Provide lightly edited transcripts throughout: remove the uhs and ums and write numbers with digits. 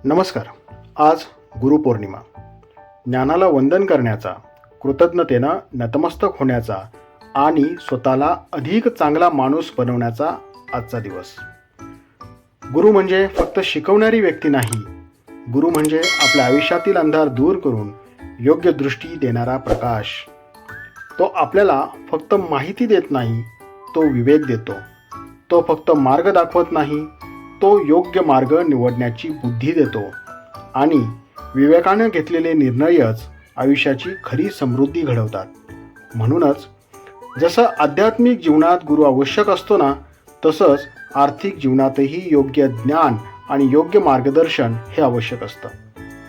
नमस्कार. आज गुरुपौर्णिमा. ज्ञानाला वंदन करण्याचा, कृतज्ञतेनं नतमस्तक होण्याचा आणि स्वतःला अधिक चांगला माणूस बनवण्याचा आजचा दिवस. गुरु म्हणजे फक्त शिकवणारी व्यक्ती नाही. गुरु म्हणजे आपल्या आयुष्यातील अंधार दूर करून योग्य दृष्टी देणारा प्रकाश. तो आपल्याला फक्त माहिती देत नाही, तो विवेक देतो. तो फक्त मार्ग दाखवत नाही, तो योग्य मार्ग निवडण्याची बुद्धी देतो आणि विवेकाने घेतलेले निर्णयच आयुष्याची खरी समृद्धी घडवतात. म्हणूनच जसं आध्यात्मिक जीवनात गुरु आवश्यक असतो ना, तसंच आर्थिक जीवनातही योग्य ज्ञान आणि योग्य मार्गदर्शन हे आवश्यक असतं.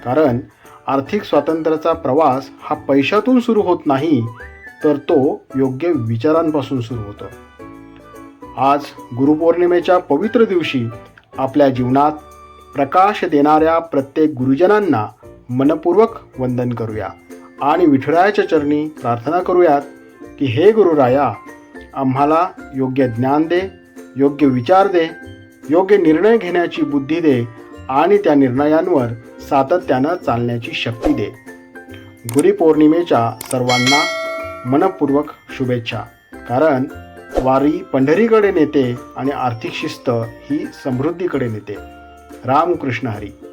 कारण आर्थिक स्वातंत्र्याचा प्रवास हा पैशातून सुरू होत नाही, तर तो योग्य विचारांपासून सुरू होतो. आज गुरुपौर्णिमेच्या पवित्र दिवशी आपल्या जीवनात प्रकाश देणाऱ्या प्रत्येक गुरुजनांना मनपूर्वक वंदन करूया आणि विठुरायाच्या चरणी प्रार्थना करूयात की हे गुरुराया, आम्हाला योग्य ज्ञान दे, योग्य विचार दे, योग्य निर्णय घेण्याची बुद्धी दे आणि त्या निर्णयांवर सातत्यानं चालण्याची शक्ती दे. गुरुपौर्णिमेच्या सर्वांना मनपूर्वक शुभेच्छा. कारण वारी पंढरीकडे नेते आणि आर्थिक शिस्त ही समृद्धीकडे नेते. रामकृष्ण हरी.